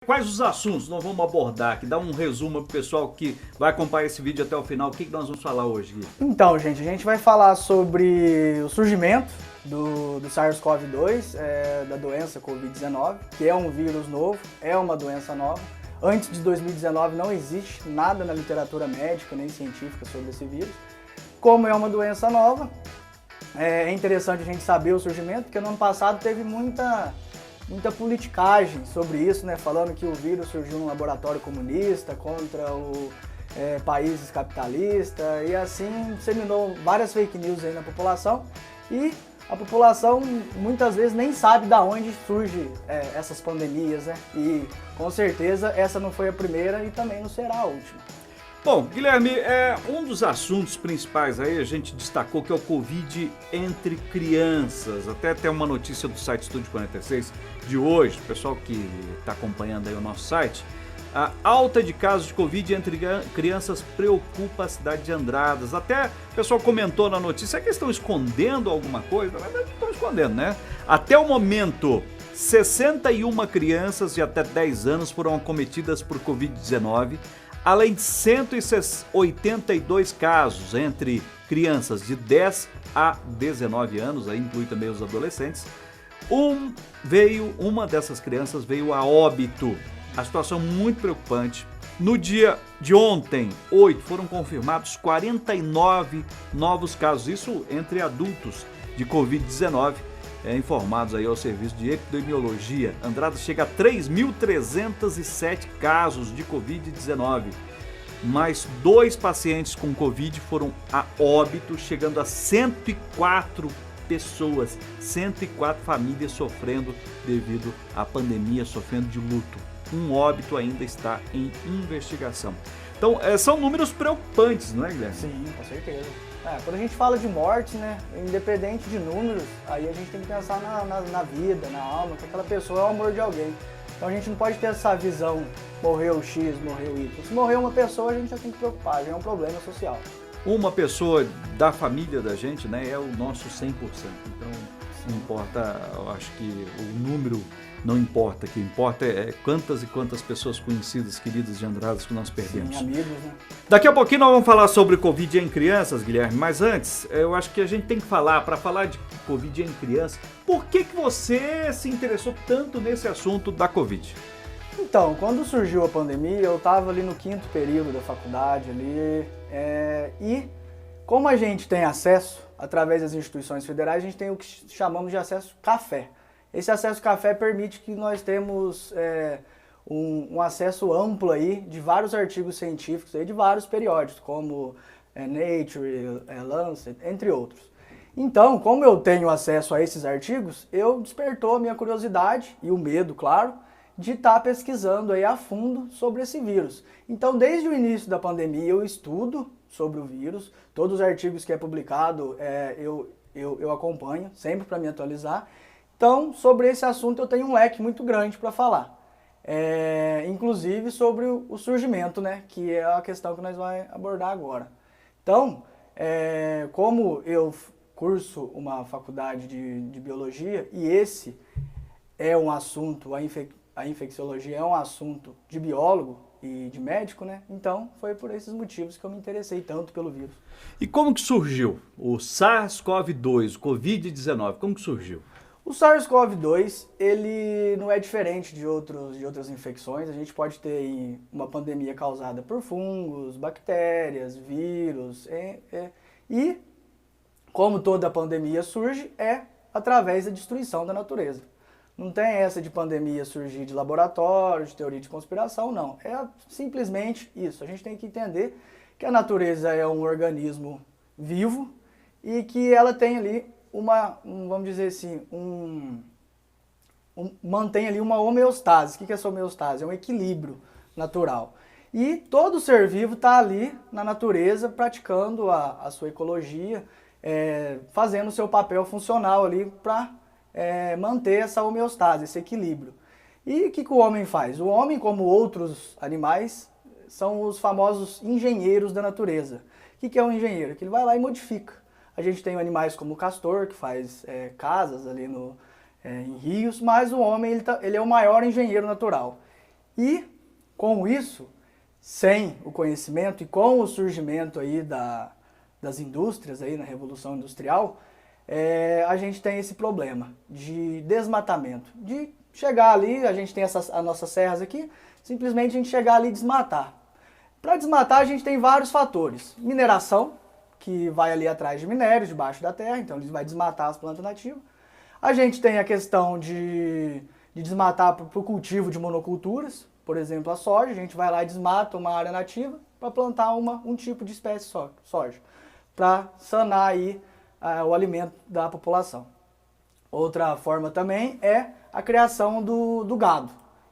Quais os assuntos nós vamos abordar aqui? Dá um resumo pro pessoal que vai acompanhar esse vídeo até o final. O que nós vamos falar hoje, Gui? Então, gente, a gente vai falar sobre o surgimento do SARS-CoV-2, da doença Covid-19, que é um vírus novo, é uma doença nova. Antes de 2019 não existe nada na literatura médica nem científica sobre esse vírus. Como é uma doença nova, é interessante a gente saber o surgimento, porque no ano passado teve muita politicagem sobre isso, né? Falando que o vírus surgiu num laboratório comunista contra países capitalistas e assim disseminou várias fake news aí na população e a população muitas vezes nem sabe de onde surgem essas pandemias, né? E com certeza essa não foi a primeira e também não será a última. Bom, Guilherme, um dos assuntos principais aí a gente destacou que é o Covid entre crianças. Até tem uma notícia do site Estúdio 46 de hoje, o pessoal que está acompanhando aí o nosso site. A alta de casos de Covid entre crianças preocupa a cidade de Andradas. Até o pessoal comentou na notícia, é que estão escondendo alguma coisa? Na verdade não estão escondendo, né? Até o momento, 61 crianças de até 10 anos foram acometidas por Covid-19, além de 182 casos entre crianças de 10 a 19 anos, aí inclui também os adolescentes. Uma dessas crianças veio a óbito. A situação muito preocupante. No dia de ontem, 8, foram confirmados 49 novos casos, isso entre adultos de Covid-19, informados aí ao Serviço de Epidemiologia. Andradas chega a 3.307 casos de Covid-19. Mais 2 pacientes com Covid foram a óbito, chegando a 104 pessoas, 104 famílias sofrendo devido à pandemia, sofrendo de luto. Um óbito ainda está em investigação. Então, são números preocupantes, não é, Guilherme? Sim, com certeza. Quando a gente fala de morte, né, independente de números, aí a gente tem que pensar na vida, na alma, que aquela pessoa é o amor de alguém. Então a gente não pode ter essa visão, morreu X, morreu Y. Se morreu uma pessoa, a gente já tem que preocupar, já é um problema social. Uma pessoa da família da gente, né, é o nosso 100%. Então, não importa, eu acho que o número não importa, o que importa é quantas e quantas pessoas conhecidas, queridas de Andradas que nós perdemos. Sim, amigos, né? Daqui a pouquinho nós vamos falar sobre Covid em crianças, Guilherme, mas antes, eu acho que a gente tem que falar, para falar de Covid em crianças, por que você se interessou tanto nesse assunto da Covid? Então, quando surgiu a pandemia, eu estava ali no 5º período da faculdade ali, e como a gente tem acesso, através das instituições federais, a gente tem o que chamamos de acesso café. Esse acesso café permite que nós temos um acesso amplo aí de vários artigos científicos, aí de vários periódicos, como Nature, Lancet, entre outros. Então, como eu tenho acesso a esses artigos, despertou a minha curiosidade e o medo, claro, de estar pesquisando aí a fundo sobre esse vírus. Então, desde o início da pandemia, eu estudo sobre o vírus, todos os artigos que é publicado eu acompanho, sempre para me atualizar. Então, sobre esse assunto eu tenho um leque muito grande para falar, inclusive sobre o surgimento, né, que é a questão que nós vamos abordar agora. Então, como eu curso uma faculdade de biologia e esse é um assunto, a infecciologia é um assunto de biólogo e de médico, né? Então foi por esses motivos que eu me interessei tanto pelo vírus. E como que surgiu o SARS-CoV-2, o Covid-19, como que surgiu? O SARS-CoV-2, ele não é diferente de outras infecções. A gente pode ter aí uma pandemia causada por fungos, bactérias, vírus, e como toda pandemia surge, é através da destruição da natureza. Não tem essa de pandemia surgir de laboratório, de teoria de conspiração, não. É simplesmente isso. A gente tem que entender que a natureza é um organismo vivo e que ela tem ali vamos dizer assim, mantém ali uma homeostase. O que é essa homeostase? É um equilíbrio natural. E todo ser vivo está ali na natureza praticando a sua ecologia, fazendo o seu papel funcional ali para manter essa homeostase, esse equilíbrio. E o que o homem faz? O homem, como outros animais, são os famosos engenheiros da natureza. O que é um engenheiro? Que ele vai lá e modifica. A gente tem animais como o castor, que faz casas ali em rios, mas o homem ele é o maior engenheiro natural. E com isso, sem o conhecimento e com o surgimento aí das indústrias aí na Revolução Industrial, a gente tem esse problema de desmatamento, de chegar ali, a gente tem as nossas serras aqui, simplesmente a gente chegar ali e desmatar. Para desmatar a gente tem vários fatores. Mineração, que vai ali atrás de minérios debaixo da terra, então ele vai desmatar as plantas nativas. A gente tem a questão de desmatar para o cultivo de monoculturas, por exemplo a soja, a gente vai lá e desmata uma área nativa para plantar um tipo de espécie soja, para sanar aí o alimento da população. Outra forma também é a criação do gado,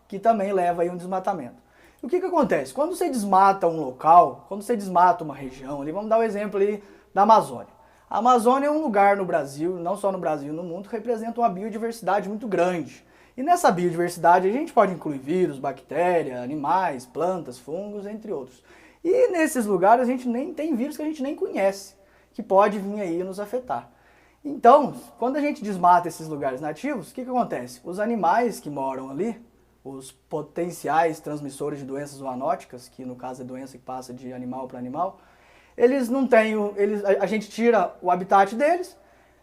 que também leva aí um desmatamento. E o que acontece? Quando você desmata um local, quando você desmata uma região, ali, vamos dar o exemplo ali da Amazônia. A Amazônia é um lugar no Brasil, não só no Brasil, no mundo, que representa uma biodiversidade muito grande. E nessa biodiversidade a gente pode incluir vírus, bactérias, animais, plantas, fungos, entre outros. E nesses lugares a gente nem tem vírus que a gente nem conhece, que pode vir aí nos afetar. Então, quando a gente desmata esses lugares nativos, o que acontece? Os animais que moram ali, os potenciais transmissores de doenças zoonóticas, que no caso é doença que passa de animal para animal, eles não têm, a gente tira o habitat deles,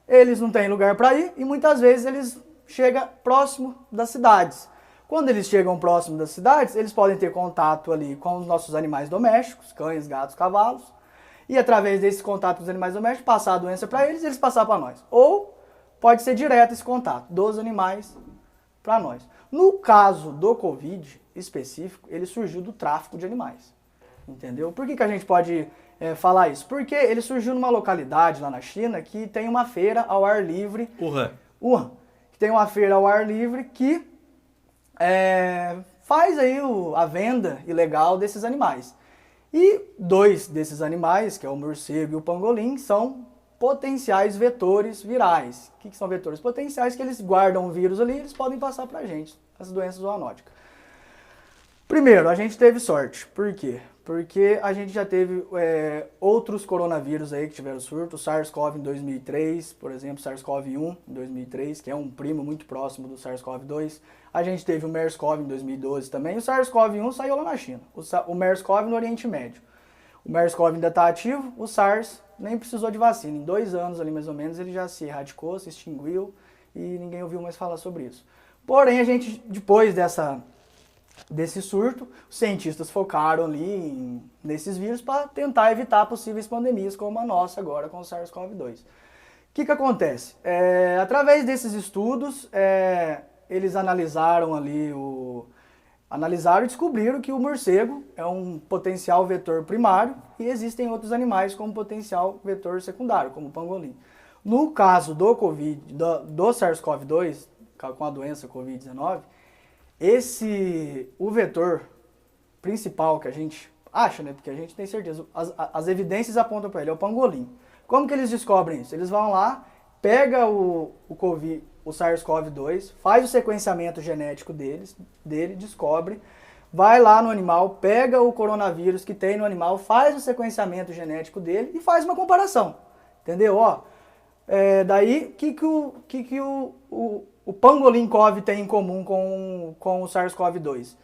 eles não têm lugar para ir e muitas vezes eles chegam próximo das cidades. Quando eles chegam próximo das cidades, eles podem ter contato ali com os nossos animais domésticos, cães, gatos, cavalos, e através desse contato com os animais domésticos, passar a doença para eles e eles passar para nós. Ou pode ser direto esse contato dos animais para nós. No caso do Covid específico, ele surgiu do tráfico de animais, entendeu? Por que a gente pode falar isso? Porque ele surgiu numa localidade lá na China que tem uma feira ao ar livre. Wuhan. Que tem uma feira ao ar livre que faz aí a venda ilegal desses animais. E 2 desses animais, que é o morcego e o pangolim, são potenciais vetores virais. O que são vetores potenciais? Que eles guardam o vírus ali e eles podem passar pra gente, as doenças zoonóticas. Primeiro, a gente teve sorte. Por quê? Porque a gente já teve outros coronavírus aí que tiveram surto. O SARS-CoV em 2003, por exemplo, SARS-CoV-1 em 2003, que é um primo muito próximo do SARS-CoV-2. A gente teve o MERS-CoV em 2012 também. O SARS-CoV-1 saiu lá na China. O MERS-CoV no Oriente Médio. O MERS-CoV ainda está ativo. O SARS nem precisou de vacina. Em 2 anos ali mais ou menos ele já se erradicou, se extinguiu e ninguém ouviu mais falar sobre isso. Porém, a gente, depois desse surto, os cientistas focaram ali nesses vírus para tentar evitar possíveis pandemias como a nossa agora com o SARS-CoV-2. O que acontece? Através desses estudos, eles analisaram e descobriram que o morcego é um potencial vetor primário e existem outros animais como potencial vetor secundário, como o pangolim. No caso do do SARS-CoV-2, com a doença Covid-19, o vetor principal que a gente acha, né, porque a gente tem certeza, as evidências apontam para ele, é o pangolim. Como que eles descobrem isso? Eles vão lá, pega o SARS-CoV-2, faz o sequenciamento genético dele, descobre, vai lá no animal, pega o coronavírus que tem no animal, faz o sequenciamento genético dele e faz uma comparação, entendeu? Daí, o que o pangolim CoV tem em comum com o SARS-CoV-2?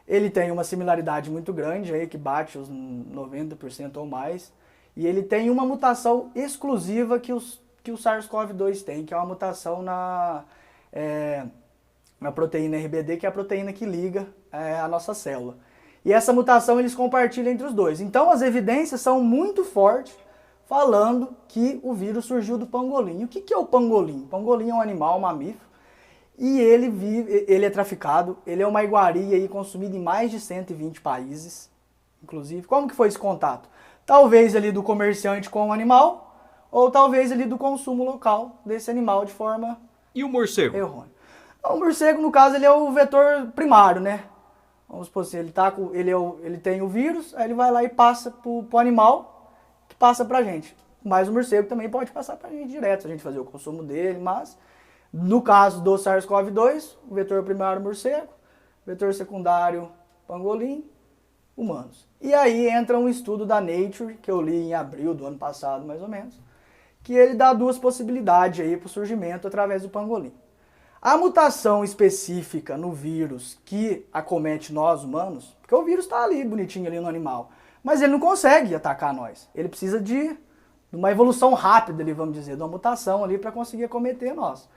Ele tem uma similaridade muito grande, aí, que bate os 90% ou mais, e ele tem uma mutação exclusiva que o SARS-CoV-2 tem, que é uma mutação na proteína RBD, que é a proteína que liga a nossa célula. E essa mutação eles compartilham entre os dois. Então as evidências são muito fortes falando que o vírus surgiu do pangolim. E o que é o pangolim? O pangolim é um animal, um mamífero, e ele é traficado, ele é uma iguaria aí consumida em mais de 120 países, inclusive. Como que foi esse contato? Talvez ali do comerciante com o animal, ou talvez ali do consumo local desse animal de forma... E o morcego? Errônea. O morcego, no caso, ele é o vetor primário, né? Vamos supor assim, ele tem o vírus, aí ele vai lá e passa pro animal, que passa pra gente. Mas o morcego também pode passar pra gente direto, se a gente fazer o consumo dele, mas... No caso do SARS-CoV-2, o vetor primário morcego, vetor secundário pangolim, humanos. E aí entra um estudo da Nature, que eu li em abril do ano passado, mais ou menos, que ele dá 2 possibilidades aí para o surgimento através do pangolim. A mutação específica no vírus que acomete nós humanos, porque o vírus está ali, bonitinho ali no animal, mas ele não consegue atacar nós. Ele precisa de uma evolução rápida ali, vamos dizer, de uma mutação ali para conseguir acometer nós. O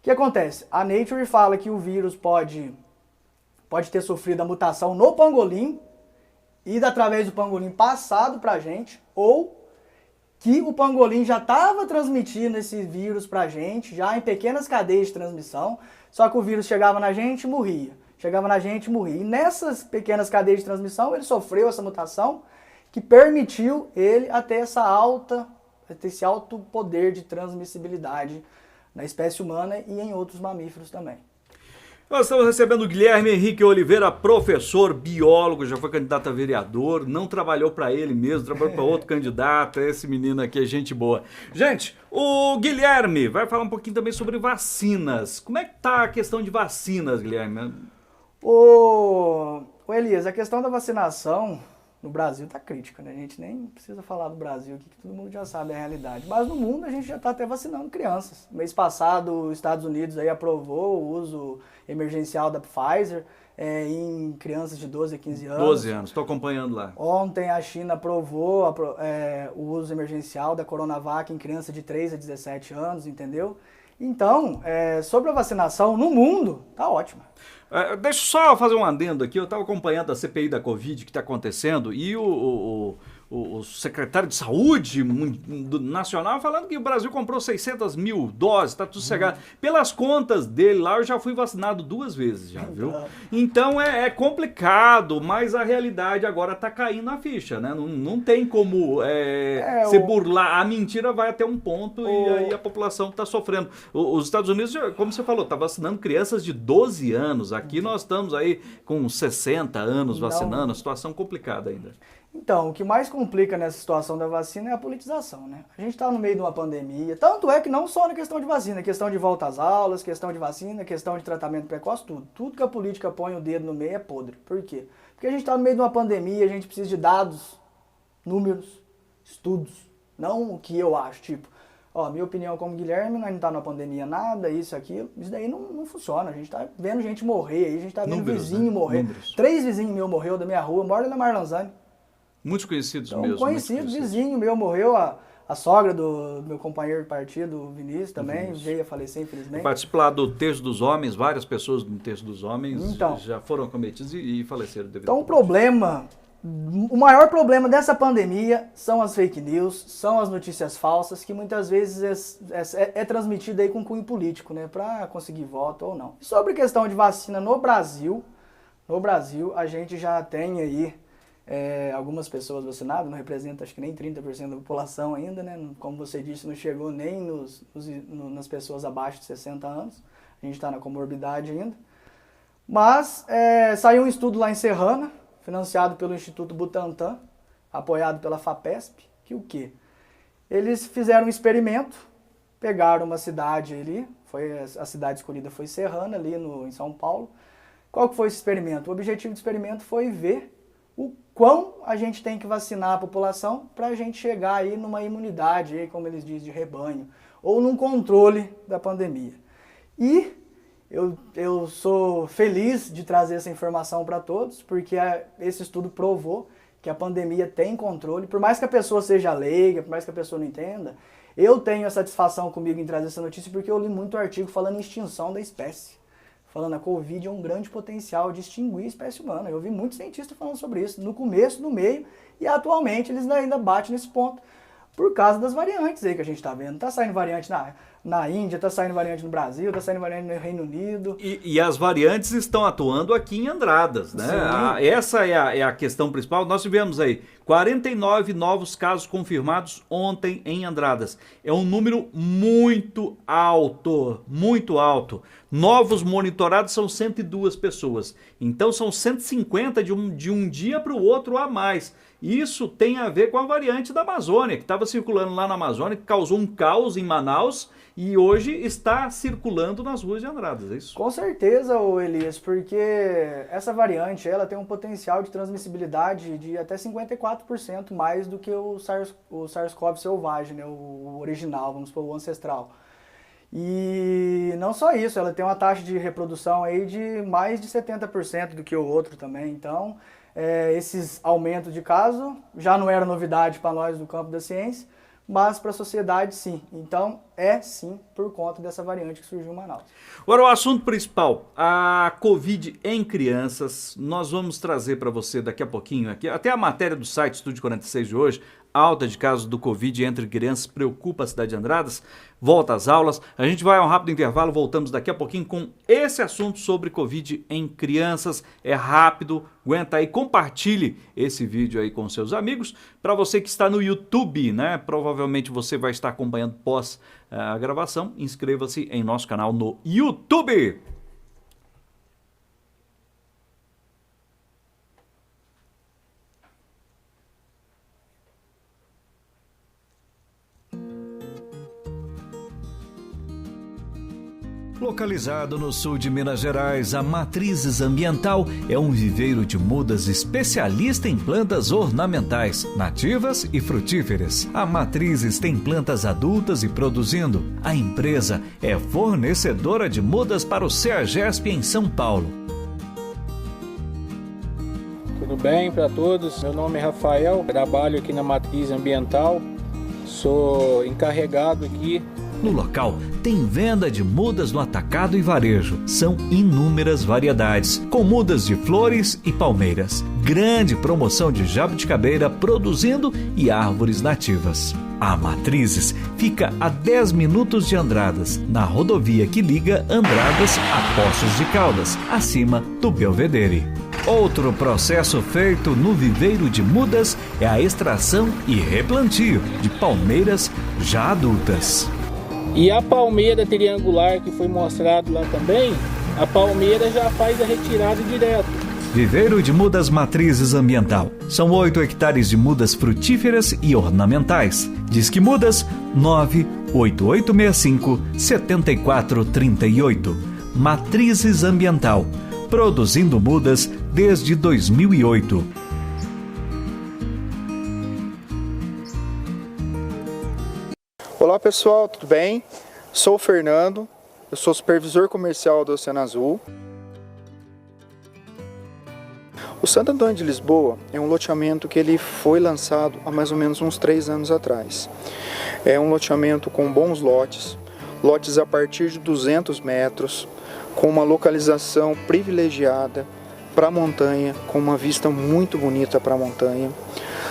que acontece? A Nature fala que o vírus pode ter sofrido a mutação no pangolim e através do pangolim passado para a gente, ou que o pangolim já estava transmitindo esse vírus para a gente, já em pequenas cadeias de transmissão, só que o vírus chegava na gente e morria. Chegava na gente e morria. E nessas pequenas cadeias de transmissão, ele sofreu essa mutação que permitiu ele ter esse alto poder de transmissibilidade na espécie humana e em outros mamíferos também. Nós estamos recebendo o Guilherme Henrique Oliveira, professor, biólogo, já foi candidato a vereador, não trabalhou para ele mesmo, trabalhou para outro candidato, esse menino aqui é gente boa. Gente, o Guilherme vai falar um pouquinho também sobre vacinas. Como é que tá a questão de vacinas, Guilherme? Ô Elias, a questão da vacinação no Brasil tá crítica, né? A gente nem precisa falar do Brasil aqui, que todo mundo já sabe a realidade. Mas no mundo a gente já está até vacinando crianças. Mês passado, os Estados Unidos aí aprovou o uso emergencial da Pfizer em crianças de 12 a 15 anos. 12 anos, estou acompanhando lá. Ontem a China aprovou o uso emergencial da Coronavac em crianças de 3 a 17 anos, entendeu? Então, sobre a vacinação no mundo, tá ótima. Deixa eu só fazer um adendo aqui. Eu estava acompanhando a CPI da Covid que está acontecendo e o secretário de Saúde Nacional falando que o Brasil comprou 600 mil doses, está tudo cegado. Pelas contas dele lá, eu já fui vacinado 2 vezes já, viu? Então é complicado, mas a realidade agora está caindo a ficha, né? Não tem como se burlar. A mentira vai até um ponto e aí a população está sofrendo. Os Estados Unidos, como você falou, está vacinando crianças de 12 anos. Aqui nós estamos aí com 60 anos vacinando, a situação complicada ainda. Então, o que mais complica nessa situação da vacina é a politização, né? A gente está no meio de uma pandemia, tanto é que não só na questão de vacina, questão de volta às aulas, questão de vacina, questão de tratamento precoce, tudo. Tudo que a política põe o dedo no meio é podre. Por quê? Porque a gente está no meio de uma pandemia, a gente precisa de dados, números, estudos, não o que eu acho, tipo, minha opinião como Guilherme, nós não tá numa pandemia nada, isso, aquilo, isso daí não funciona, a gente tá vendo gente morrer aí, a gente tá vendo vizinho morrer. 3 vizinhos meus morreu da minha rua, mora na Marlanzani. Muitos conhecidos então, mesmo. Conhecido, vizinho meu morreu, a sogra do meu companheiro de partido, o Vinícius, também veio a falecer, infelizmente. Participo lá do Terço dos Homens, várias pessoas do Terço dos Homens já foram acometidas e faleceram devido Então o maior problema dessa pandemia são as fake news, são as notícias falsas, que muitas vezes é transmitida aí com cunho político, né, para conseguir voto ou não. E sobre a questão de vacina no Brasil a gente já tem aí algumas pessoas vacinadas, não representa acho que nem 30% da população ainda, né? Como você disse, não chegou nem nas pessoas abaixo de 60 anos, a gente está na comorbidade ainda. Mas saiu um estudo lá em Serrana, financiado pelo Instituto Butantan, apoiado pela FAPESP, que o quê? Eles fizeram um experimento, pegaram uma cidade ali, a cidade escolhida foi Serrana, ali em São Paulo. Qual que foi esse experimento? O objetivo do experimento foi ver o quão a gente tem que vacinar a população para a gente chegar aí numa imunidade, aí, como eles dizem, de rebanho, ou num controle da pandemia. E eu sou feliz de trazer essa informação para todos, porque esse estudo provou que a pandemia tem controle, por mais que a pessoa seja leiga, por mais que a pessoa não entenda, eu tenho a satisfação comigo em trazer essa notícia porque eu li muito artigo falando em extinção da espécie. Falando a Covid é um grande potencial de extinguir a espécie humana. Eu vi muitos cientistas falando sobre isso, no começo, no meio, e atualmente eles ainda batem nesse ponto por causa das variantes aí que a gente está vendo. Tá saindo variante na Índia, tá saindo variante no Brasil, tá saindo variante no Reino Unido. E as variantes estão atuando aqui em Andradas, né? Essa é a questão principal. Nós tivemos aí 49 novos casos confirmados ontem em Andradas. É um número muito alto, muito alto. Novos monitorados são 102 pessoas. Então são 150 de um dia para o outro a mais. Isso tem a ver com a variante da Amazônia, que estava circulando lá na Amazônia, que causou um caos em Manaus e hoje está circulando nas ruas de Andradas, é isso? Com certeza, Elias, porque essa variante ela tem um potencial de transmissibilidade de até 54% mais do que o SARS-CoV selvagem, né, o original, vamos supor, o ancestral. E não só isso, ela tem uma taxa de reprodução aí de mais de 70% do que o outro também. Então, esses aumentos de caso já não era novidade para nós do campo da ciência, mas para a sociedade sim. Então, sim por conta dessa variante que surgiu em Manaus. Agora, o assunto principal, a Covid em crianças. Nós vamos trazer para você daqui a pouquinho, aqui, até a matéria do site Estúdio 46 de hoje, alta de casos do Covid entre crianças preocupa a cidade de Andradas, volta às aulas. A gente vai a um rápido intervalo, voltamos daqui a pouquinho com esse assunto sobre Covid em crianças. É rápido, aguenta aí, compartilhe esse vídeo aí com seus amigos. Para você que está no YouTube, né? Provavelmente você vai estar acompanhando pós a gravação. Inscreva-se em nosso canal no YouTube. Localizado no sul de Minas Gerais, a Matrizes Ambiental é um viveiro de mudas especialista em plantas ornamentais, nativas e frutíferas. A Matrizes tem plantas adultas e produzindo. A empresa é fornecedora de mudas para o CEAGESP em São Paulo. Tudo bem para todos? Meu nome é Rafael, trabalho aqui na Matriz Ambiental, sou encarregado aqui. No local, tem venda de mudas no atacado e varejo. São inúmeras variedades, com mudas de flores e palmeiras. Grande promoção de jabuticabeira produzindo e árvores nativas. A Matrizes fica a 10 minutos de Andradas, na rodovia que liga Andradas a Poços de Caldas, acima do Belvedere. Outro processo feito no viveiro de mudas é a extração e replantio de palmeiras já adultas. E a palmeira triangular que foi mostrado lá também, a palmeira já faz a retirada direto. Viveiro de mudas Matrizes Ambiental. São 8 hectares de mudas frutíferas e ornamentais. Disque Mudas 98865-7438. Matrizes Ambiental. Produzindo mudas desde 2008. Olá pessoal, tudo bem? Sou o Fernando, eu sou supervisor comercial do Oceano Azul. O Santo Antônio de Lisboa é um loteamento que ele foi lançado há mais ou menos uns 3 anos atrás. É um loteamento com bons lotes a partir de 200 metros, com uma localização privilegiada para a montanha, com uma vista muito bonita para a montanha.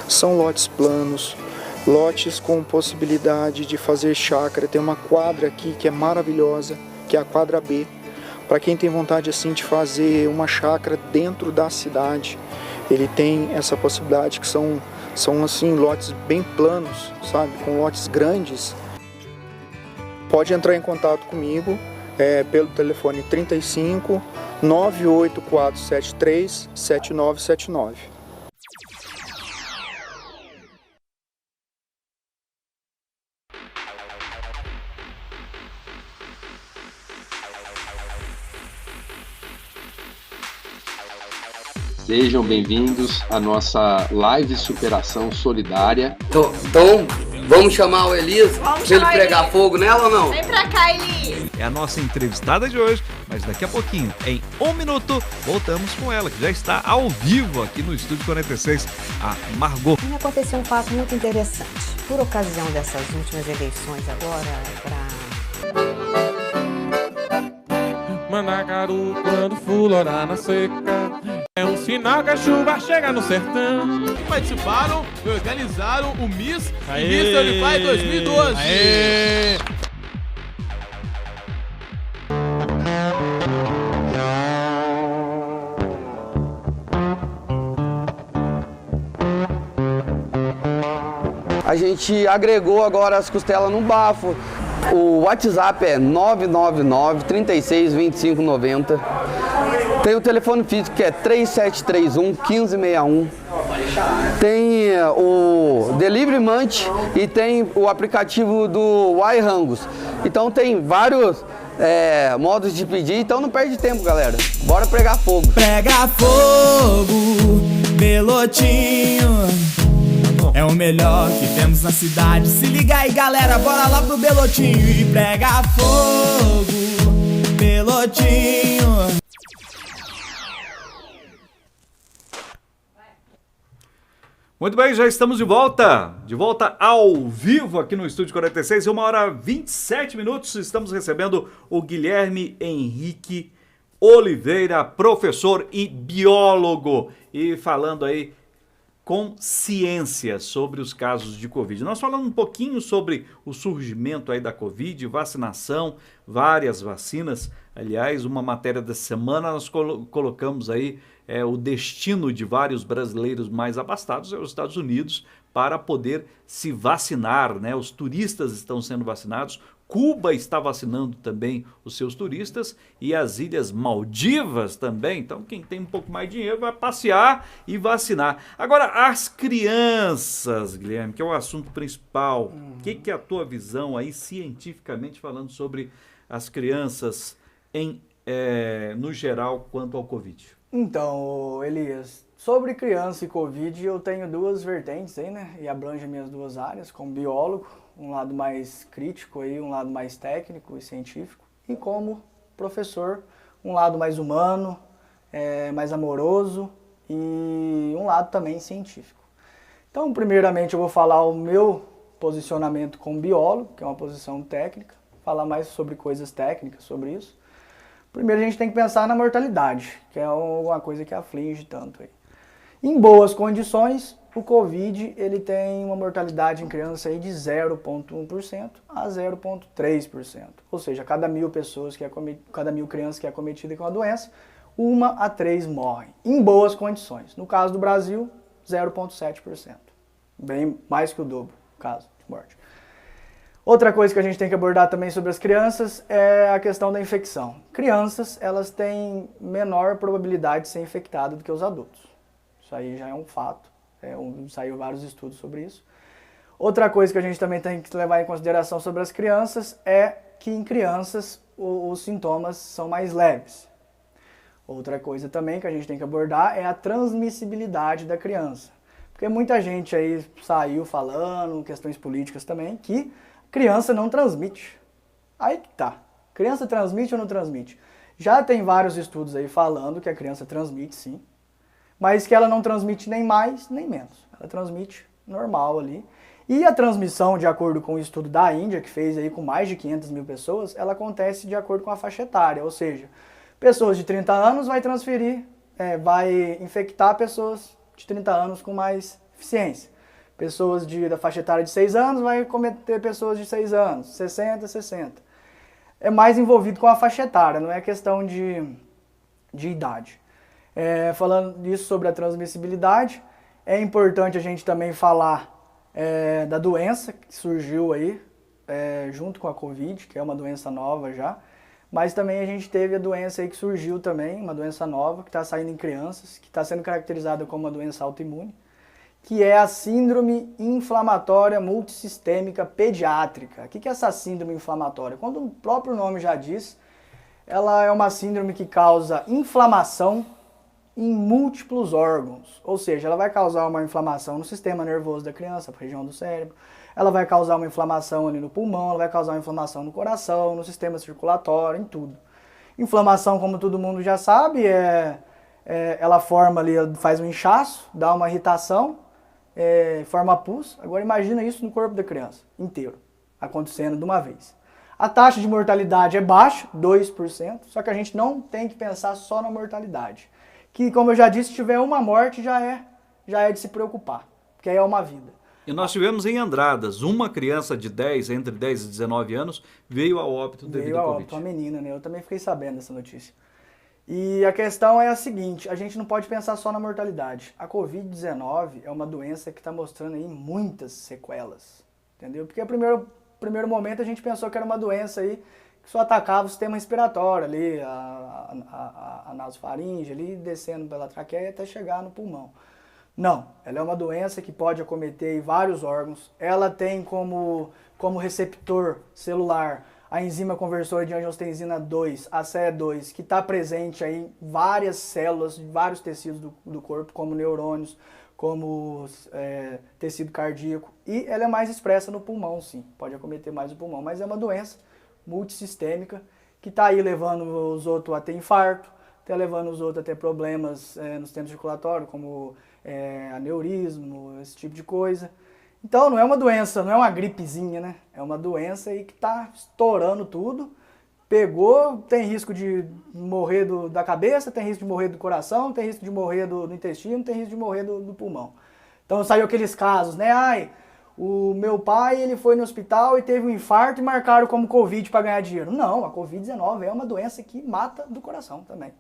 São lotes planos, lotes com possibilidade de fazer chácara. Tem uma quadra aqui que é maravilhosa, que é a quadra B, para quem tem vontade assim de fazer uma chácara dentro da cidade. Ele tem essa possibilidade, que são assim lotes bem planos, sabe, com lotes grandes. Pode entrar em contato comigo pelo telefone 35 98473 7979. Sejam bem-vindos à nossa live superação solidária. Então, vamos chamar o Elias pra ele pregar fogo nela ou não? Vem pra cá, Elias. É a nossa entrevistada de hoje, mas daqui a pouquinho, em 1 minuto, voltamos com ela, que já está ao vivo aqui no Estúdio 46, a Margot. E aconteceu um fato muito interessante. Por ocasião dessas últimas eleições agora, Managaru, quando florar na seca, é um sinal que a chuva chega no sertão. Participaram e organizaram o Miss Unify 2012. Aê! A gente agregou agora as costelas no bafo. O WhatsApp é 999 36 25 90. Tem o telefone físico que é 3731 1561. Tem o Delivery Munch e tem o aplicativo do iRangus. Então tem vários modos de pedir, então não perde tempo, galera. Bora pregar fogo. Prega fogo, Belotinho, é o melhor que temos na cidade. Se liga aí, galera, bora lá pro Belotinho e prega fogo, Belotinho. Muito bem, já estamos de volta ao vivo aqui no Estúdio 46, 1h27, estamos recebendo o Guilherme Henrique Oliveira, professor e biólogo, e falando aí com ciência sobre os casos de Covid. Nós falamos um pouquinho sobre o surgimento aí da Covid, vacinação, várias vacinas. Aliás, uma matéria dessa semana nós colocamos aí o destino de vários brasileiros mais abastados é os Estados Unidos para poder se vacinar, né? Os turistas estão sendo vacinados, Cuba está vacinando também os seus turistas e as Ilhas Maldivas também. Então, quem tem um pouco mais de dinheiro vai passear e vacinar. Agora, as crianças, Guilherme, que é o assunto principal. O que é a tua visão aí, cientificamente falando, sobre as crianças no geral quanto ao Covid? Então, Elias, sobre criança e Covid, eu tenho duas vertentes aí, né? E abrange minhas duas áreas, como biólogo, um lado mais crítico aí, um lado mais técnico e científico, e como professor, um lado mais humano, mais amoroso e um lado também científico. Então, primeiramente, eu vou falar o meu posicionamento como biólogo, que é uma posição técnica, falar mais sobre coisas técnicas sobre isso. Primeiro, a gente tem que pensar na mortalidade, que é uma coisa que aflige tanto aí. Em boas condições, o Covid ele tem uma mortalidade em criança aí de 0,1% a 0,3%. Ou seja, cada 1.000 crianças que é acometida com a doença, 1 a 3 morrem. Em boas condições. No caso do Brasil, 0,7%. Bem mais que o dobro, no caso de morte. Outra coisa que a gente tem que abordar também sobre as crianças é a questão da infecção. Crianças, elas têm menor probabilidade de ser infectadas do que os adultos. Isso aí já é um fato. Saiu vários estudos sobre isso. Outra coisa que a gente também tem que levar em consideração sobre as crianças é que em crianças os sintomas são mais leves. Outra coisa também que a gente tem que abordar é a transmissibilidade da criança. Porque muita gente aí saiu falando, questões políticas também, que criança não transmite. Aí que tá. Criança transmite ou não transmite? Já tem vários estudos aí falando que a criança transmite sim, mas que ela não transmite nem mais nem menos. Ela transmite normal ali. E a transmissão, de acordo com o estudo da Índia, que fez aí com mais de 500 mil pessoas, ela acontece de acordo com a faixa etária. Ou seja, pessoas de 30 anos vai infectar pessoas de 30 anos com mais eficiência. Pessoas da faixa etária de 6 anos vai cometer pessoas de 6 anos, 60. É mais envolvido com a faixa etária, não é questão de idade. Falando disso sobre a transmissibilidade, é importante a gente também falar da doença que surgiu aí junto com a Covid, que é uma doença nova já, mas também a gente teve a doença aí que surgiu também, uma doença nova que está saindo em crianças, que está sendo caracterizada como uma doença autoimune, que é a síndrome inflamatória multissistêmica pediátrica. O que é essa síndrome inflamatória? Quando o próprio nome já diz, ela é uma síndrome que causa inflamação em múltiplos órgãos. Ou seja, ela vai causar uma inflamação no sistema nervoso da criança, na região do cérebro. Ela vai causar uma inflamação ali no pulmão, ela vai causar uma inflamação no coração, no sistema circulatório, em tudo. Inflamação, como todo mundo já sabe, ela forma ali, faz um inchaço, dá uma irritação, forma pus. Agora imagina isso no corpo da criança inteiro, acontecendo de uma vez. A taxa de mortalidade é baixa, 2%, só que a gente não tem que pensar só na mortalidade. Que, como eu já disse, se tiver uma morte já é de se preocupar, porque aí é uma vida. E nós tivemos em Andradas, uma criança de entre 10 e 19 anos veio ao óbito devido ao Covid. Veio ao óbito, uma menina, né? Eu também fiquei sabendo dessa notícia. E a questão é a seguinte, a gente não pode pensar só na mortalidade. A Covid-19 é uma doença que está mostrando aí muitas sequelas, entendeu? Porque no primeiro momento a gente pensou que era uma doença aí que só atacava o sistema respiratório ali, a nasofaringe ali, descendo pela traqueia até chegar no pulmão. Não, ela é uma doença que pode acometer vários órgãos, ela tem como receptor celular a enzima conversora de angiotensina 2, a CE2, que está presente aí em várias células, em vários tecidos do corpo, como neurônios, como tecido cardíaco, e ela é mais expressa no pulmão, sim, pode acometer mais o pulmão, mas é uma doença multissistêmica que está aí levando os outros a ter infarto, está levando os outros a ter problemas no sistema circulatório, como aneurismo, esse tipo de coisa. Então não é uma doença, não é uma gripezinha, né? É uma doença aí que está estourando tudo, pegou, tem risco de morrer da cabeça, tem risco de morrer do coração, tem risco de morrer do intestino, tem risco de morrer do pulmão. Então saiu aqueles casos, né? Ai, o meu pai ele foi no hospital e teve um infarto e marcaram como Covid para ganhar dinheiro. Não, a Covid-19 é uma doença que mata do coração também.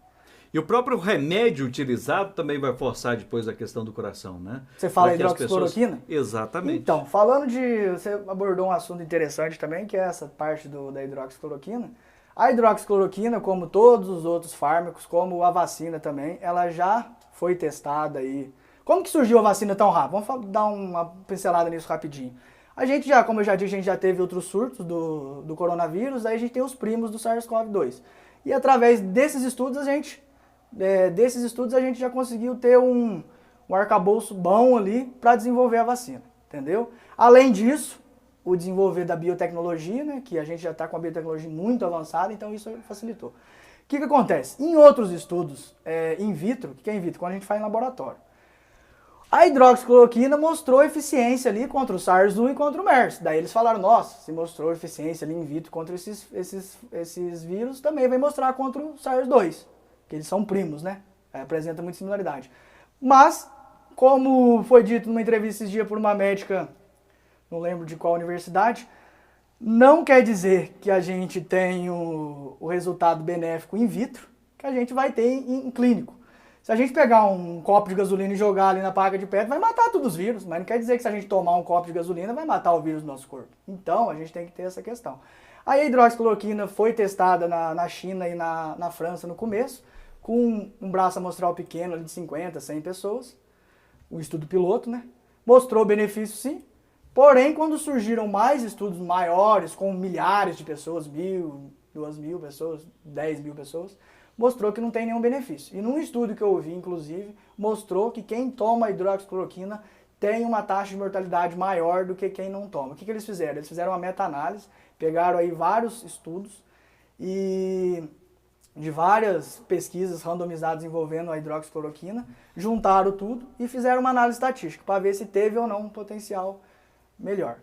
E o próprio remédio utilizado também vai forçar depois a questão do coração, né? Você fala hidroxicloroquina? Exatamente. Então, falando você abordou um assunto interessante também, que é essa parte da hidroxicloroquina. A hidroxicloroquina, como todos os outros fármacos, como a vacina também, ela já foi testada aí. Como que surgiu a vacina tão rápido? Vamos dar uma pincelada nisso rapidinho. A gente já, como eu já disse, a gente já teve outros surtos do coronavírus, aí a gente tem os primos do SARS-CoV-2. E através desses estudos a gente já conseguiu ter um arcabouço bom ali para desenvolver a vacina, entendeu? Além disso, o desenvolver da biotecnologia, né, que a gente já está com a biotecnologia muito avançada, então isso facilitou. O que acontece? Em outros estudos in vitro, o que é in vitro? Quando a gente faz em laboratório. A hidroxicloroquina mostrou eficiência ali contra o SARS-1 e contra o MERS. Daí eles falaram, nossa, se mostrou eficiência ali in vitro contra esses vírus, também vai mostrar contra o SARS-2. Que eles são primos, né? Apresenta muita similaridade. Mas, como foi dito numa entrevista esses dias por uma médica, não lembro de qual universidade, não quer dizer que a gente tem o resultado benéfico in vitro que a gente vai ter em clínico. Se a gente pegar um copo de gasolina e jogar ali na placa de pedra, vai matar todos os vírus, mas não quer dizer que se a gente tomar um copo de gasolina vai matar o vírus do nosso corpo. Então, a gente tem que ter essa questão. Aí a hidroxicloroquina foi testada na China e na França no começo, com um braço amostral pequeno ali de 50, 100 pessoas, um estudo piloto, né? Mostrou benefício sim, porém quando surgiram mais estudos maiores, com milhares de pessoas, 1.000, 2.000 pessoas, 10.000 pessoas, mostrou que não tem nenhum benefício. E num estudo que eu ouvi, inclusive, mostrou que quem toma hidroxicloroquina tem uma taxa de mortalidade maior do que quem não toma. O que eles fizeram? Eles fizeram uma meta-análise, pegaram aí vários estudos e de várias pesquisas randomizadas envolvendo a hidroxicloroquina, juntaram tudo e fizeram uma análise estatística para ver se teve ou não um potencial melhor.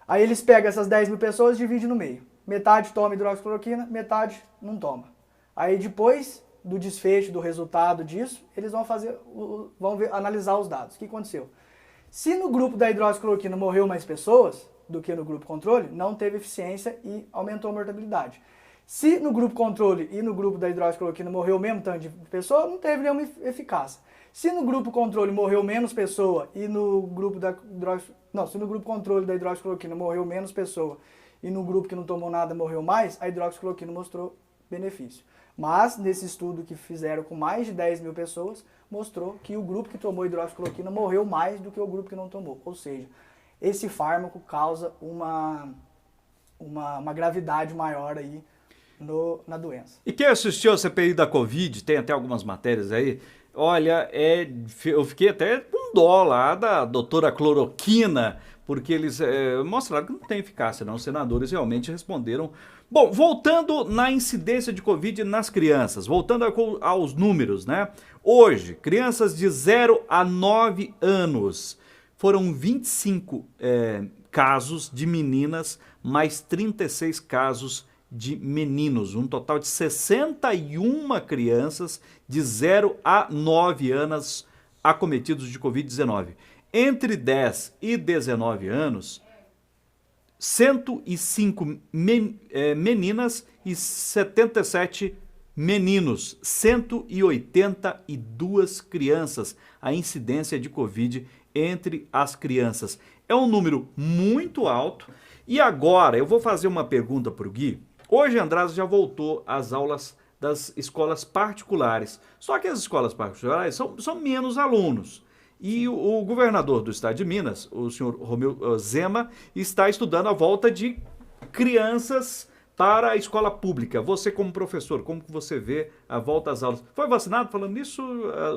Aí eles pegam essas 10.000 pessoas e dividem no meio. Metade toma hidroxicloroquina, metade não toma. Aí depois do desfecho, do resultado disso, eles vão analisar os dados. O que aconteceu? Se no grupo da hidroxicloroquina morreu mais pessoas do que no grupo controle, não teve eficiência e aumentou a mortalidade. Se no grupo controle e no grupo da hidroxicloroquina morreu o mesmo tanto de pessoa, não teve nenhuma eficácia. Se no grupo controle morreu menos pessoa e no grupo se no grupo controle da hidroxicloroquina morreu menos pessoa e no grupo que não tomou nada morreu mais, a hidroxicloroquina mostrou benefício. Mas nesse estudo que fizeram com mais de 10.000 pessoas, mostrou que o grupo que tomou hidroxicloroquina morreu mais do que o grupo que não tomou. Ou seja, esse fármaco causa uma gravidade maior aí na doença. E quem assistiu a CPI da Covid, tem até algumas matérias aí, olha, eu fiquei até com dó lá da doutora Cloroquina, porque eles mostraram que não tem eficácia, não. Os senadores realmente responderam. Bom, voltando na incidência de Covid nas crianças, voltando aos números, né? Hoje, crianças de 0 a 9 anos, foram 25 casos de meninas, mais 36 casos de meninos, um total de 61 crianças de 0 a 9 anos acometidos de Covid-19. Entre 10 e 19 anos, 105 meninas e 77 meninos, 182 crianças, a incidência de Covid entre as crianças. É um número muito alto. E agora, eu vou fazer uma pergunta para o Gui. Hoje, Andrade já voltou às aulas das escolas particulares. Só que as escolas particulares são menos alunos. E o governador do estado de Minas, o senhor Romeu Zema, está estudando a volta de crianças para a escola pública. Você como professor, como que você vê a volta às aulas? Foi vacinado? Falando nisso,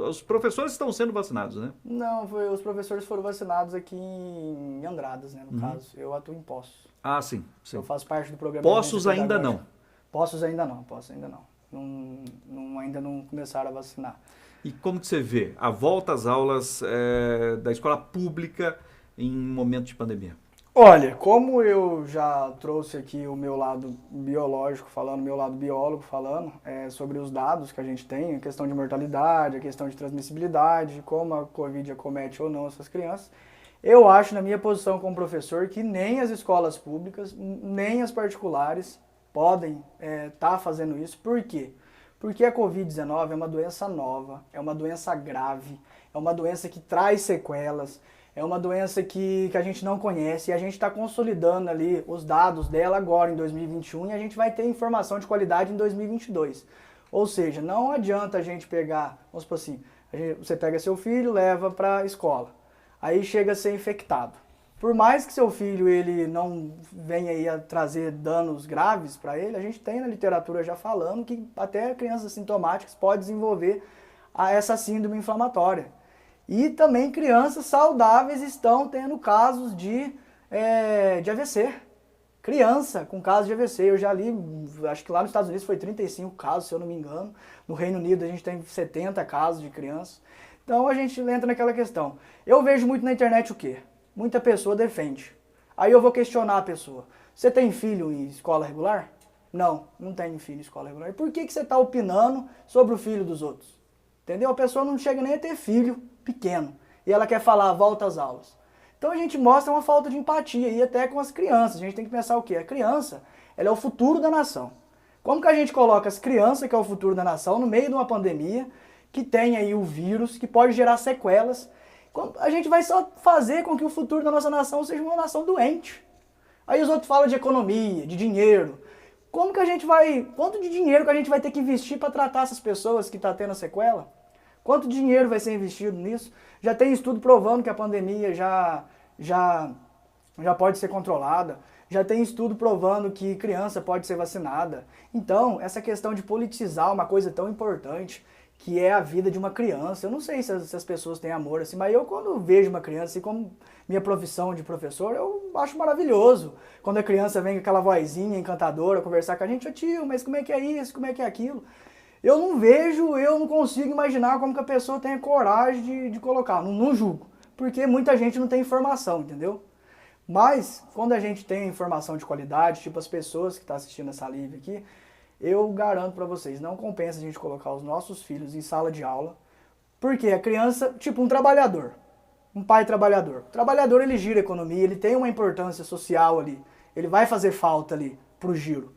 os professores estão sendo vacinados, né? Não, os professores foram vacinados aqui em Andradas, né, no caso. Eu atuo em Poços. Ah, sim. Eu faço parte do programa... Poços ainda não? Poços ainda não. Ainda não começaram a vacinar. E como que você vê a volta às aulas da escola pública em momento de pandemia? Olha, como eu já trouxe aqui o meu lado biológico falando, meu lado biólogo falando, sobre os dados que a gente tem, a questão de mortalidade, a questão de transmissibilidade, como a Covid acomete ou não essas crianças, eu acho, na minha posição como professor, que nem as escolas públicas, nem as particulares podem estar fazendo isso. Por quê? Porque a Covid-19 é uma doença nova, é uma doença grave, é uma doença que traz sequelas, é uma doença que a gente não conhece e a gente está consolidando ali os dados dela agora em 2021 e a gente vai ter informação de qualidade em 2022. Ou seja, não adianta a gente pegar, vamos supor assim, você pega seu filho, leva para a escola, aí chega a ser infectado. Por mais que seu filho ele não venha aí a trazer danos graves para ele, a gente tem na literatura já falando que até crianças sintomáticas podem desenvolver essa síndrome inflamatória. E também crianças saudáveis estão tendo casos de AVC. Criança com casos de AVC, eu já li, acho que lá nos Estados Unidos foi 35 casos, se eu não me engano. No Reino Unido a gente tem 70 casos de crianças. Então a gente entra naquela questão. Eu vejo muito na internet o quê? Muita pessoa defende. Aí eu vou questionar a pessoa. Você tem filho em escola regular? Não, não tenho filho em escola regular. E por que você está opinando sobre o filho dos outros? Entendeu? A pessoa não chega nem a ter filho pequeno. E ela quer falar, volta às aulas. Então a gente mostra uma falta de empatia e até com as crianças. A gente tem que pensar o quê? A criança, ela é o futuro da nação. Como que a gente coloca as crianças, que é o futuro da nação, no meio de uma pandemia, que tem aí o vírus, que pode gerar sequelas? A gente vai só fazer com que o futuro da nossa nação seja uma nação doente. Aí os outros falam de economia, de dinheiro. Como que a gente vai... Quanto de dinheiro que a gente vai ter que investir para tratar essas pessoas que estão tendo sequela? Quanto dinheiro vai ser investido nisso? Já tem estudo provando que a pandemia já pode ser controlada. Já tem estudo provando que criança pode ser vacinada. Então, essa questão de politizar uma coisa tão importante, que é a vida de uma criança. Eu não sei se as pessoas têm amor assim, mas eu quando vejo uma criança, assim como minha profissão de professor, eu acho maravilhoso. Quando a criança vem com aquela vozinha encantadora conversar com a gente, tio, mas como é que é isso, como é que é aquilo? Eu não consigo imaginar como que a pessoa tem a coragem de colocar, não julgo, porque muita gente não tem informação, entendeu? Mas, quando a gente tem informação de qualidade, tipo as pessoas que estão assistindo essa live aqui, eu garanto para vocês, não compensa a gente colocar os nossos filhos em sala de aula, porque a criança, tipo um trabalhador, um pai trabalhador. O trabalhador, ele gira a economia, ele tem uma importância social ali, ele vai fazer falta ali pro giro.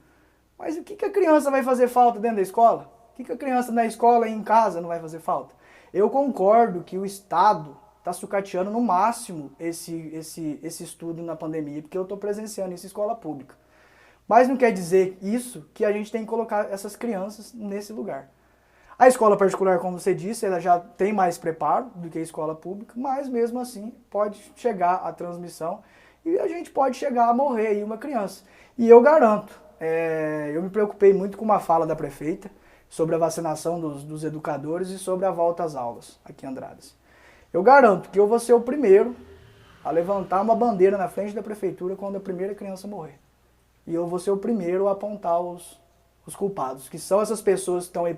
Mas o que a criança vai fazer falta dentro da escola? O que a criança na escola e em casa não vai fazer falta? Eu concordo que o Estado está sucateando no máximo esse estudo na pandemia, porque eu estou presenciando isso em escola pública. Mas não quer dizer isso que a gente tem que colocar essas crianças nesse lugar. A escola particular, como você disse, ela já tem mais preparo do que a escola pública, mas mesmo assim pode chegar a transmissão e a gente pode chegar a morrer aí uma criança. E eu garanto, eu me preocupei muito com uma fala da prefeita sobre a vacinação dos educadores e sobre a volta às aulas aqui em Andradas. Eu garanto que eu vou ser o primeiro a levantar uma bandeira na frente da prefeitura quando a primeira criança morrer. E eu vou ser o primeiro a apontar os culpados, que são essas pessoas que estão aí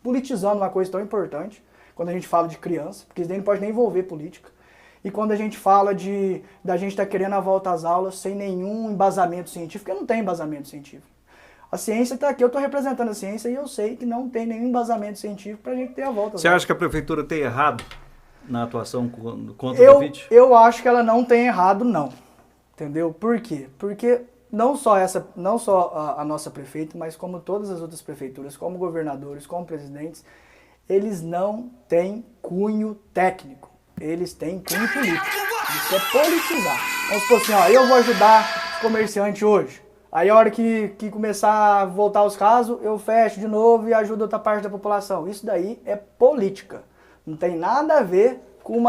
politizando uma coisa tão importante, quando a gente fala de criança, porque isso daí não pode nem envolver política. E quando a gente fala da gente estar querendo a volta às aulas sem nenhum embasamento científico, porque não tem embasamento científico. A ciência está aqui, eu estou representando a ciência e eu sei que não tem nenhum embasamento científico para a gente ter a volta às aulas. Você acha que a prefeitura tem errado na atuação contra o Covid? Eu acho que ela não tem errado, não. Entendeu? Por quê? Porque não só a nossa prefeita, mas como todas as outras prefeituras, como governadores, como presidentes, eles não têm cunho técnico, eles têm cunho político. Isso é politizar. Vamos supor assim, ó, eu vou ajudar os comerciantes hoje. Aí a hora que começar a voltar os casos, eu fecho de novo e ajudo outra parte da população. Isso daí é política. Não tem nada a ver com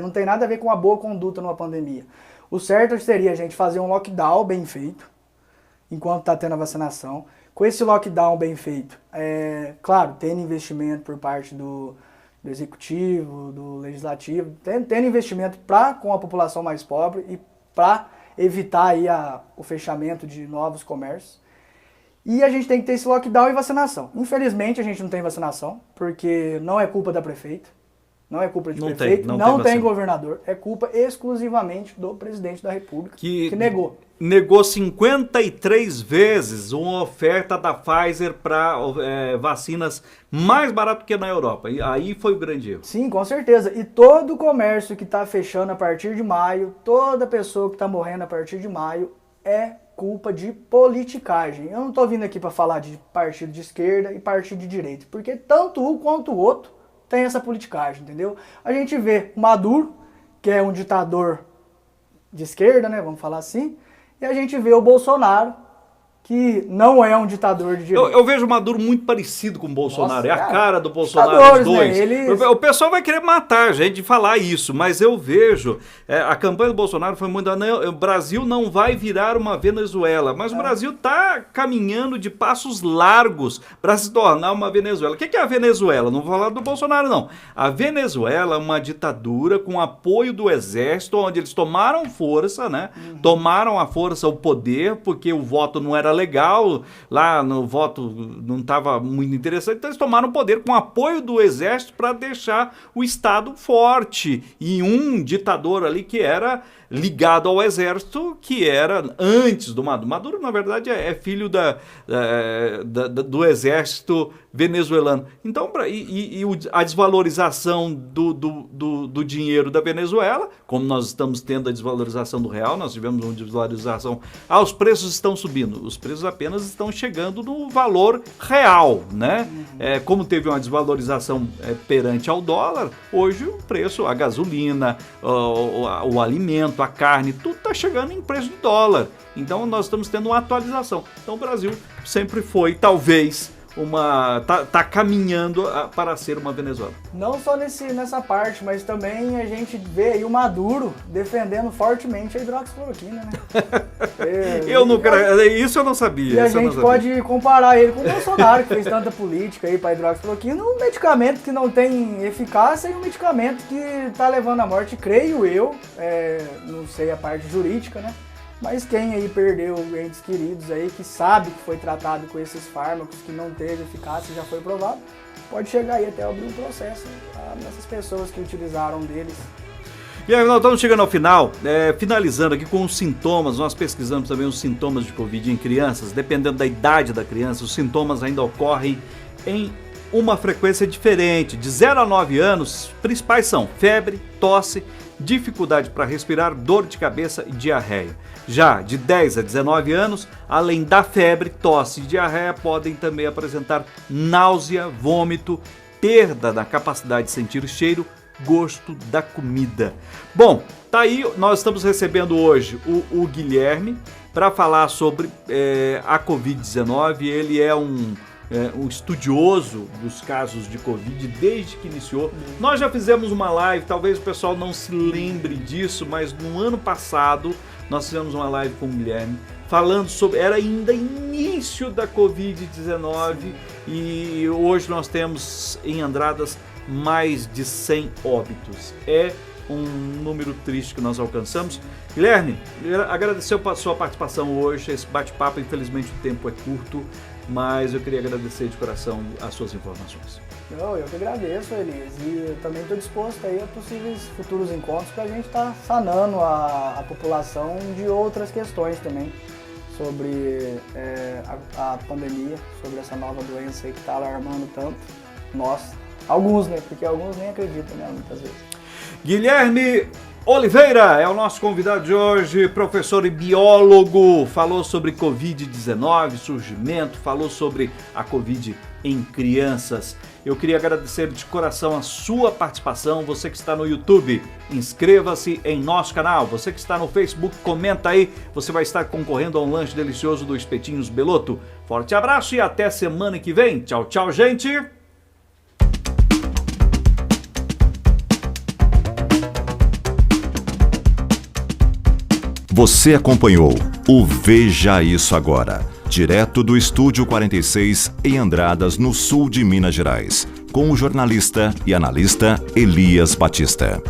não tem nada a ver com uma boa conduta numa pandemia. O certo seria a gente fazer um lockdown bem feito, enquanto está tendo a vacinação. Com esse lockdown bem feito, claro, tendo investimento por parte do executivo, do legislativo, tendo investimento com a população mais pobre e para evitar aí o fechamento de novos comércios. E a gente tem que ter esse lockdown e vacinação. Infelizmente a gente não tem vacinação, porque não é culpa da prefeita, não é culpa de prefeito, não tem governador, é culpa exclusivamente do presidente da República, que negou. Negou 53 vezes uma oferta da Pfizer para vacinas mais barato que na Europa. E aí foi o grande erro. Sim, com certeza. E todo o comércio que está fechando a partir de maio, toda pessoa que está morrendo a partir de maio, é culpa de politicagem. Eu não estou vindo aqui para falar de partido de esquerda e partido de direita, porque tanto um quanto o outro tem essa politicagem, entendeu? A gente vê Maduro, que é um ditador de esquerda, né, vamos falar assim, e a gente vê o Bolsonaro, que não é um ditador de direita. Eu vejo o Maduro muito parecido com o Bolsonaro. Nossa, é a cara do Bolsonaro, os dois. Né? O pessoal vai querer matar a gente de falar isso, mas eu vejo... a campanha do Bolsonaro foi muito... o Brasil não vai virar uma Venezuela, mas o Brasil está caminhando de passos largos para se tornar uma Venezuela. O que é a Venezuela? Não vou falar do Bolsonaro, não. A Venezuela é uma ditadura com apoio do exército, onde eles tomaram força, né? Tomaram a força, o poder, porque o voto não era legal, lá no voto não estava muito interessante, então eles tomaram o poder com apoio do exército para deixar o Estado forte. E um ditador ali que era ligado ao exército, que era antes do Maduro. Maduro, na verdade, é filho do exército venezuelano. Então, a desvalorização do dinheiro da Venezuela, como nós estamos tendo a desvalorização do real, nós tivemos uma desvalorização. Os preços estão subindo. Os preços apenas estão chegando no valor real, né? Como teve uma desvalorização perante ao dólar, hoje o preço, a gasolina, o alimento, a carne, tudo está chegando em preço de dólar. Então nós estamos tendo uma atualização. Então o Brasil sempre foi, talvez, tá caminhando para ser uma Venezuela. Não só nessa parte, mas também a gente vê aí o Maduro defendendo fortemente a hidroxicloroquina, né? Isso eu não sabia. E a gente pode comparar ele com o Bolsonaro, que fez tanta política aí para a hidroxicloroquina, um medicamento que não tem eficácia e um medicamento que está levando à morte, creio eu, não sei a parte jurídica, né? Mas quem aí perdeu entes queridos aí, que sabe que foi tratado com esses fármacos, que não teve eficácia, já foi provado, pode chegar aí até abrir um processo nessas pessoas que utilizaram deles. E aí, nós estamos chegando ao final, finalizando aqui com os sintomas. Nós pesquisamos também os sintomas de Covid em crianças. Dependendo da idade da criança, os sintomas ainda ocorrem em uma frequência diferente. De 0 a 9 anos, os principais são febre, tosse, dificuldade para respirar, dor de cabeça e diarreia. Já de 10 a 19 anos, além da febre, tosse e diarreia, podem também apresentar náusea, vômito, perda da capacidade de sentir cheiro, gosto da comida. Bom, tá aí, nós estamos recebendo hoje o Guilherme para falar sobre a Covid-19. Ele é um estudioso dos casos de Covid desde que iniciou. Nós já fizemos uma live, talvez o pessoal não se lembre disso, mas no ano passado nós fizemos uma live com o Guilherme falando sobre, era ainda início da Covid-19. Sim. E hoje nós temos em Andradas mais de 100 óbitos. É um número triste que nós alcançamos. Guilherme, agradecer a sua participação hoje, esse bate-papo, infelizmente o tempo é curto, mas eu queria agradecer de coração as suas informações. Eu que agradeço, Elias, e eu também estou disposto aí a possíveis futuros encontros para a gente estar sanando a população de outras questões também sobre a pandemia, sobre essa nova doença aí que está alarmando tanto nós, alguns, né, porque alguns nem acreditam, né, muitas vezes. Guilherme Oliveira é o nosso convidado de hoje, professor e biólogo, falou sobre Covid-19, surgimento, falou sobre a Covid em crianças. Eu queria agradecer de coração a sua participação, você que está no YouTube, inscreva-se em nosso canal, você que está no Facebook, comenta aí, você vai estar concorrendo a um lanche delicioso do Espetinhos Beloto. Forte abraço e até semana que vem. Tchau, tchau, gente! Você acompanhou O Veja Isso Agora, direto do Estúdio 46 em Andradas, no sul de Minas Gerais, com o jornalista e analista Elias Batista.